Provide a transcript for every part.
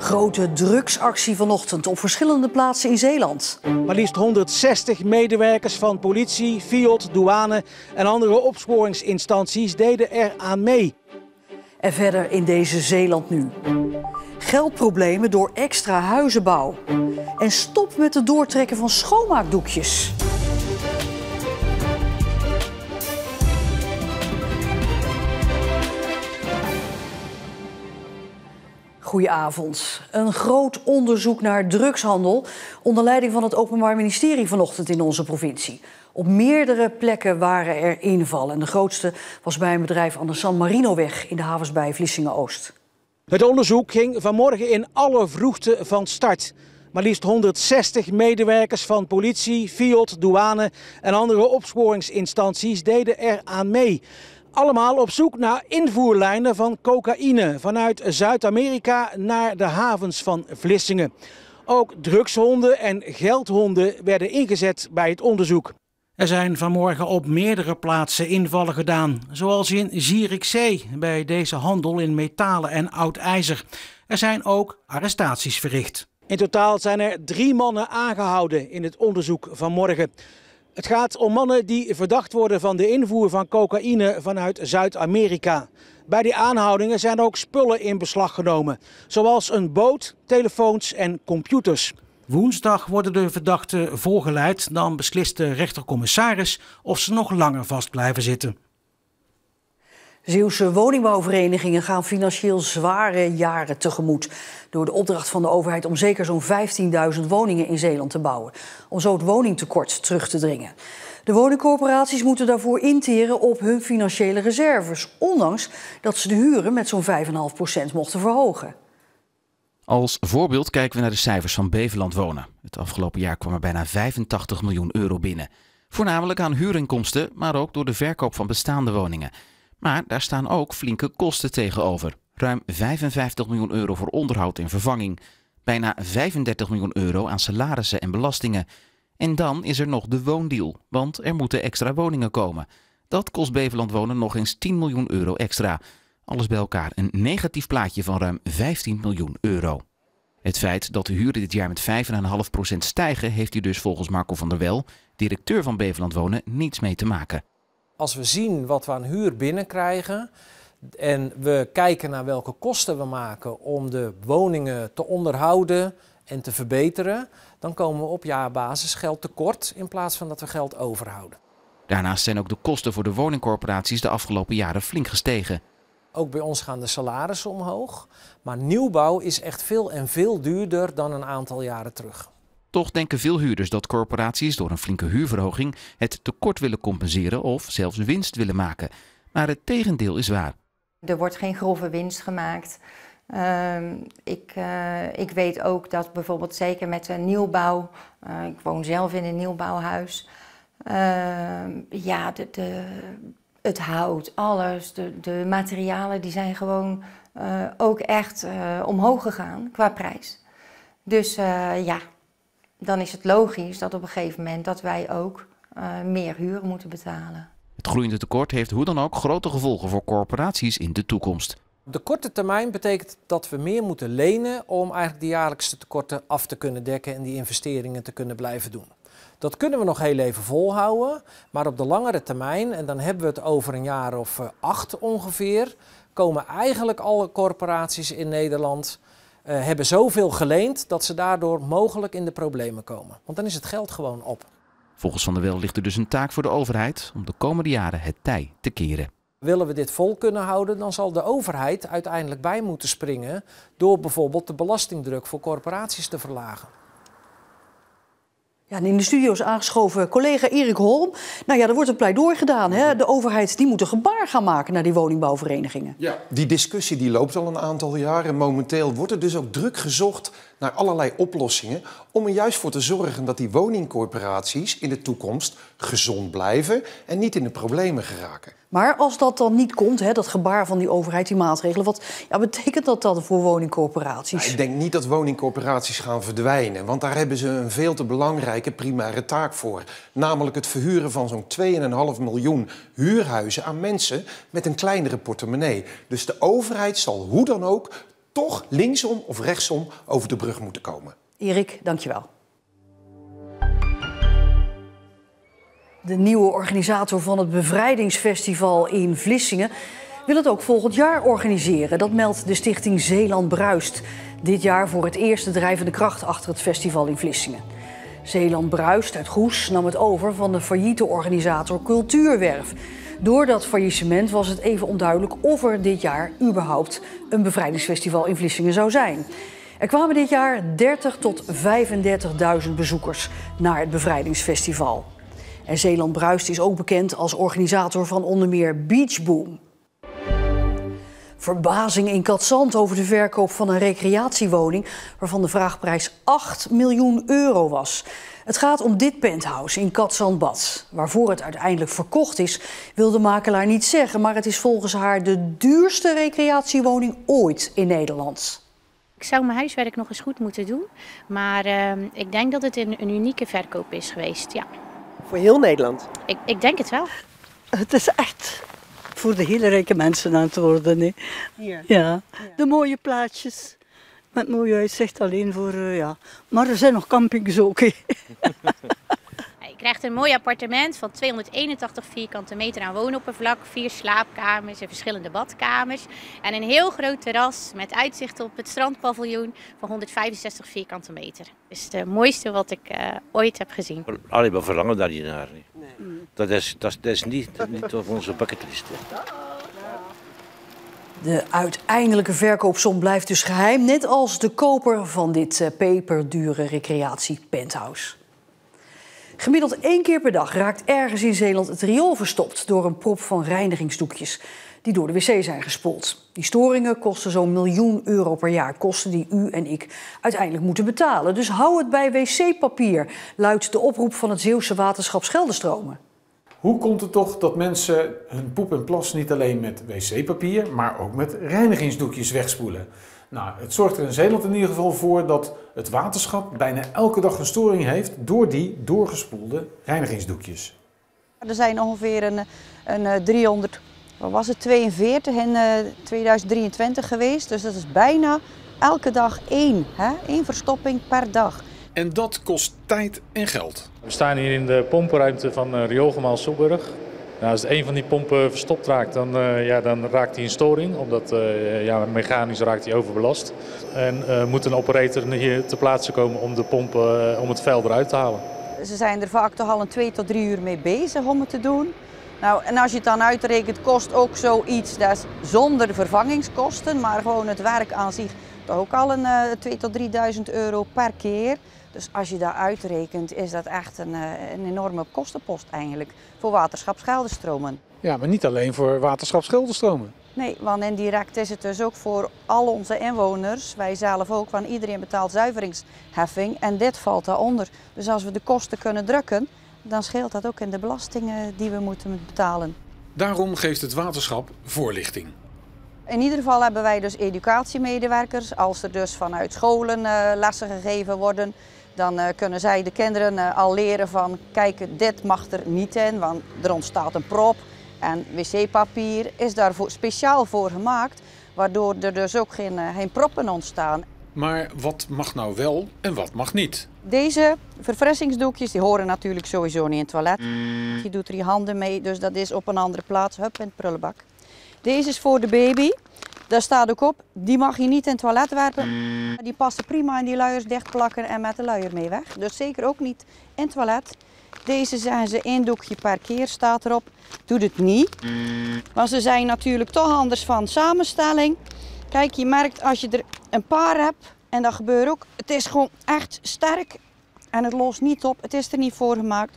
Grote drugsactie vanochtend op verschillende plaatsen in Zeeland. Maar liefst 160 medewerkers van politie, FIOD, douane en andere opsporingsinstanties deden er aan mee. En verder in deze Zeeland nu. Geldproblemen door extra huizenbouw. En stop met het doortrekken van schoonmaakdoekjes. Goedenavond. Een groot onderzoek naar drugshandel onder leiding van het Openbaar Ministerie vanochtend in onze provincie. Op meerdere plekken waren er invallen. En de grootste was bij een bedrijf aan de San Marinoweg in de havens bij Vlissingen-Oost. Het onderzoek ging vanmorgen in alle vroegte van start. Maar liefst 160 medewerkers van politie, FIOD, douane en andere opsporingsinstanties deden er aan mee. Allemaal op zoek naar invoerlijnen van cocaïne vanuit Zuid-Amerika naar de havens van Vlissingen. Ook drugshonden en geldhonden werden ingezet bij het onderzoek. Er zijn vanmorgen op meerdere plaatsen invallen gedaan, zoals in Zierikzee bij deze handel in metalen en oud ijzer. Er zijn ook arrestaties verricht. In totaal zijn er 3 mannen aangehouden in het onderzoek van morgen. Het gaat om mannen die verdacht worden van de invoer van cocaïne vanuit Zuid-Amerika. Bij die aanhoudingen zijn ook spullen in beslag genomen, zoals een boot, telefoons en computers. Woensdag worden de verdachten voorgeleid, dan beslist de rechtercommissaris of ze nog langer vast blijven zitten. Zeeuwse woningbouwverenigingen gaan financieel zware jaren tegemoet door de opdracht van de overheid om zeker zo'n 15.000 woningen in Zeeland te bouwen, om zo het woningtekort terug te dringen. De woningcorporaties moeten daarvoor interen op hun financiële reserves, ondanks dat ze de huren met zo'n 5,5% mochten verhogen. Als voorbeeld kijken we naar de cijfers van Beveland Wonen. Het afgelopen jaar kwam er bijna 85 miljoen euro binnen. Voornamelijk aan huurinkomsten, maar ook door de verkoop van bestaande woningen. Maar daar staan ook flinke kosten tegenover. Ruim 55 miljoen euro voor onderhoud en vervanging. Bijna 35 miljoen euro aan salarissen en belastingen. En dan is er nog de woondeal, want er moeten extra woningen komen. Dat kost Beveland Wonen nog eens 10 miljoen euro extra. Alles bij elkaar een negatief plaatje van ruim 15 miljoen euro. Het feit dat de huren dit jaar met 5,5% stijgen, heeft hier dus volgens Marco van der Wel, directeur van Beveland Wonen, niets mee te maken. Als we zien wat we aan huur binnenkrijgen en we kijken naar welke kosten we maken om de woningen te onderhouden en te verbeteren, dan komen we op jaarbasis geld tekort in plaats van dat we geld overhouden. Daarnaast zijn ook de kosten voor de woningcorporaties de afgelopen jaren flink gestegen. Ook bij ons gaan de salarissen omhoog, maar nieuwbouw is echt veel en veel duurder dan een aantal jaren terug. Toch denken veel huurders dat corporaties door een flinke huurverhoging het tekort willen compenseren of zelfs winst willen maken. Maar het tegendeel is waar. Er wordt geen grove winst gemaakt. Ik weet ook dat bijvoorbeeld zeker met de nieuwbouw, ik woon zelf in een nieuwbouwhuis, het hout, alles, de materialen die zijn gewoon ook echt omhoog gegaan qua prijs. Dus dan is het logisch dat op een gegeven moment dat wij ook meer huur moeten betalen. Het groeiende tekort heeft hoe dan ook grote gevolgen voor corporaties in de toekomst. Op de korte termijn betekent dat we meer moeten lenen om eigenlijk de jaarlijkse tekorten af te kunnen dekken en die investeringen te kunnen blijven doen. Dat kunnen we nog heel even volhouden, maar op de langere termijn, en dan hebben we het over een jaar of 8 ongeveer, komen eigenlijk alle corporaties in Nederland hebben zoveel geleend dat ze daardoor mogelijk in de problemen komen. Want dan is het geld gewoon op. Volgens Van der Wel ligt er dus een taak voor de overheid om de komende jaren het tij te keren. Willen we dit vol kunnen houden, dan zal de overheid uiteindelijk bij moeten springen door bijvoorbeeld de belastingdruk voor corporaties te verlagen. Ja, en in de studio is aangeschoven collega Erik Holm. Nou ja, er wordt een pleidooi gedaan. Hè? De overheid die moet een gebaar gaan maken naar die woningbouwverenigingen. Ja, die discussie die loopt al een aantal jaren. Momenteel wordt er dus ook druk gezocht naar allerlei oplossingen om er juist voor te zorgen dat die woningcorporaties in de toekomst gezond blijven en niet in de problemen geraken. Maar als dat dan niet komt, hè, dat gebaar van die overheid, die maatregelen, wat betekent dat dan voor woningcorporaties? Nou, ik denk niet dat woningcorporaties gaan verdwijnen, want daar hebben ze een veel te belangrijke primaire taak voor. Namelijk het verhuren van zo'n 2,5 miljoen huurhuizen aan mensen met een kleinere portemonnee. Dus de overheid zal hoe dan ook toch linksom of rechtsom over de brug moeten komen. Erik, dankjewel. De nieuwe organisator van het Bevrijdingsfestival in Vlissingen wil het ook volgend jaar organiseren. Dat meldt de stichting Zeeland Bruist. Dit jaar voor het eerst de drijvende kracht achter het festival in Vlissingen. Zeeland Bruist uit Goes nam het over van de failliete organisator Cultuurwerf. Door dat faillissement was het even onduidelijk of er dit jaar überhaupt een bevrijdingsfestival in Vlissingen zou zijn. Er kwamen dit jaar 30.000 tot 35.000 bezoekers naar het bevrijdingsfestival. En Zeeland Bruist is ook bekend als organisator van onder meer Beach Boom. Verbazing in Cadzand over de verkoop van een recreatiewoning waarvan de vraagprijs 8 miljoen euro was. Het gaat om dit penthouse in Cadzand-Bad. Waarvoor het uiteindelijk verkocht is, wil de makelaar niet zeggen, maar het is volgens haar de duurste recreatiewoning ooit in Nederland. Ik zou mijn huiswerk nog eens goed moeten doen, maar ik denk dat het een unieke verkoop is geweest, ja. Voor heel Nederland? Ik denk het wel. Het is echt voor de hele rijke mensen aan het worden. Hè. Hier? Ja, de mooie plaatjes met mooi uitzicht alleen voor, ja. Maar er zijn nog campings ook. Hè. Je krijgt een mooi appartement van 281 vierkante meter aan woonoppervlak, 4 slaapkamers en verschillende badkamers. En een heel groot terras met uitzicht op het strandpaviljoen van 165 vierkante meter. Dat is het mooiste wat ik ooit heb gezien. Allee, we verlangen daar niet naar. Nee. Dat is niet op onze bucketlist. De uiteindelijke verkoopsom blijft dus geheim, net als de koper van dit peperdure recreatie-penthouse. Gemiddeld 1 keer per dag raakt ergens in Zeeland het riool verstopt door een prop van reinigingsdoekjes die door de wc zijn gespoeld. Die storingen kosten zo'n 1 miljoen euro per jaar, kosten die u en ik uiteindelijk moeten betalen. Dus hou het bij wc-papier, luidt de oproep van het Zeeuwse waterschap Scheldestromen. Hoe komt het toch dat mensen hun poep en plas niet alleen met wc-papier, maar ook met reinigingsdoekjes wegspoelen? Nou, het zorgt er in Zeeland in ieder geval voor dat het waterschap bijna elke dag een storing heeft door die doorgespoelde reinigingsdoekjes. Er zijn ongeveer een 342 in 2023 geweest, dus dat is bijna elke dag 1 verstopping per dag. En dat kost tijd en geld. We staan hier in de pompenruimte van rioolgemaal Soeburg. Nou, als een van die pompen verstopt raakt, dan raakt hij in storing, omdat mechanisch raakt hij overbelast. En moet een operator hier ter plaatse komen om de pomp om het vuil eruit te halen. Ze zijn er vaak toch al 2 tot 3 uur mee bezig om het te doen. Nou, en als je het dan uitrekent, kost ook zoiets, dat is zonder vervangingskosten, maar gewoon het werk aan zich toch ook al 2.000 tot 3.000 euro per keer. Dus als je dat uitrekent, is dat echt een enorme kostenpost eigenlijk voor waterschap Scheldestromen. Ja, maar niet alleen voor waterschap Scheldestromen. Nee, want indirect is het dus ook voor al onze inwoners, wij zelf ook, want iedereen betaalt zuiveringsheffing en dit valt daaronder. Dus als we de kosten kunnen drukken, dan scheelt dat ook in de belastingen die we moeten betalen. Daarom geeft het waterschap voorlichting. In ieder geval hebben wij dus educatiemedewerkers. Als er dus vanuit scholen lessen gegeven worden, dan kunnen zij de kinderen al leren van kijk, dit mag er niet in, want er ontstaat een prop. En wc-papier is daar speciaal voor gemaakt, waardoor er dus ook geen proppen ontstaan. Maar wat mag nou wel en wat mag niet? Deze verfrissingsdoekjes die horen natuurlijk sowieso niet in het toilet. Je doet er je handen mee, dus dat is op een andere plaats, hup, in het prullenbak. Deze is voor de baby. Daar staat ook op, die mag je niet in het toilet werpen. Die passen prima in die luiers dichtplakken en met de luier mee weg. Dus zeker ook niet in het toilet. Deze zeggen ze 1 doekje per keer, staat erop. Doe het niet. Want ze zijn natuurlijk toch anders van samenstelling. Kijk, je merkt als je er een paar hebt, en dat gebeurt ook, het is gewoon echt sterk en het lost niet op. Het is er niet voor gemaakt.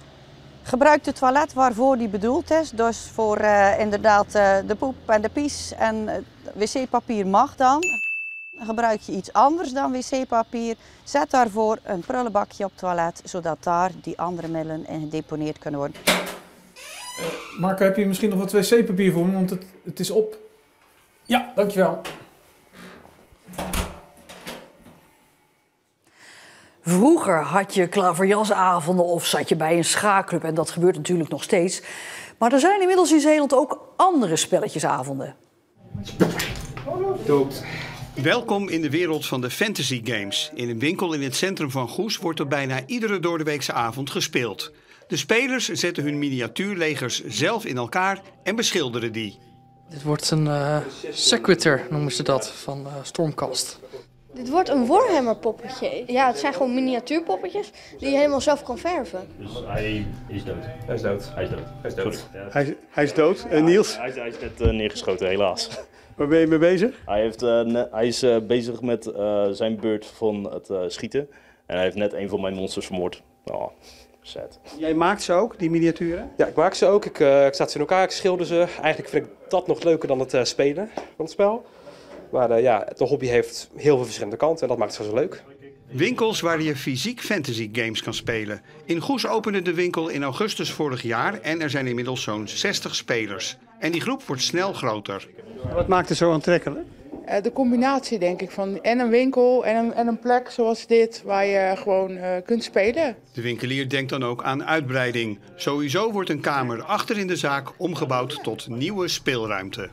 Gebruik het toilet waarvoor die bedoeld is. Dus voor inderdaad de poep en de pies en wc-papier mag dan. Gebruik je iets anders dan wc-papier, zet daarvoor een prullenbakje op het toilet, zodat daar die andere middelen in gedeponeerd kunnen worden. Marco, heb je misschien nog wat wc-papier voor me, want het is op. Ja, dankjewel. Vroeger had je klaverjasavonden of zat je bij een schaakclub en dat gebeurt natuurlijk nog steeds. Maar er zijn inmiddels in Zeeland ook andere spelletjesavonden. Dood. Welkom in de wereld van de fantasy games. In een winkel in het centrum van Goes wordt er bijna iedere doordeweekse avond gespeeld. De spelers zetten hun miniatuurlegers zelf in elkaar en beschilderen die. Dit wordt een Sequitur, noemen ze dat, van Stormcast. Dit wordt een Warhammer poppetje. Ja, het zijn gewoon miniatuurpoppetjes die je helemaal zelf kan verven. Dus hij is dood. Hij is dood. Hij is dood. Hij is dood. Ja. Hij is dood. En Niels? Hij is net neergeschoten, helaas. Waar ben je mee bezig? Hij is bezig met zijn beurt van het schieten. En hij heeft net een van mijn monsters vermoord. Oh, sad. Jij maakt ze ook, die miniaturen? Ja, ik maak ze ook. Ik zet ze in elkaar, ik schilder ze. Eigenlijk vind ik dat nog leuker dan het spelen van het spel. Maar de hobby heeft heel veel verschillende kanten en dat maakt het zo leuk. Winkels waar je fysiek fantasy games kan spelen. In Goes opende de winkel in augustus vorig jaar en er zijn inmiddels zo'n 60 spelers. En die groep wordt snel groter. Wat maakt het zo aantrekkelijk? De combinatie denk ik van en een winkel en een plek zoals dit waar je gewoon kunt spelen. De winkelier denkt dan ook aan uitbreiding. Sowieso wordt een kamer achter in de zaak omgebouwd tot nieuwe speelruimte.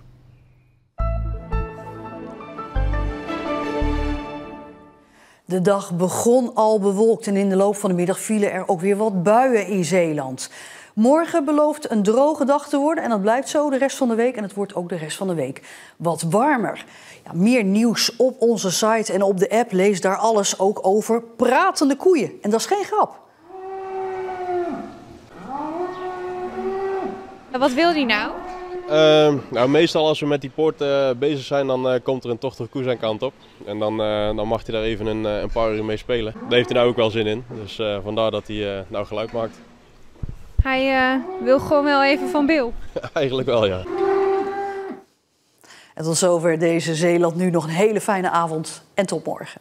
De dag begon al bewolkt en in de loop van de middag vielen er ook weer wat buien in Zeeland. Morgen belooft een droge dag te worden en dat blijft zo de rest van de week. En het wordt ook de rest van de week wat warmer. Ja, meer nieuws op onze site en op de app. Lees daar alles ook over pratende koeien. En dat is geen grap. Wat wil die nou? Nou, meestal als we met die poort bezig zijn, dan komt er een tochtige koe zijn kant op. En dan mag hij daar even een paar uur mee spelen. Daar heeft hij nou ook wel zin in. Dus vandaar dat hij nou geluid maakt. Hij wil gewoon wel even van Bill. Eigenlijk wel, ja. En tot zover deze Zeeland Nu. Nog een hele fijne avond en tot morgen.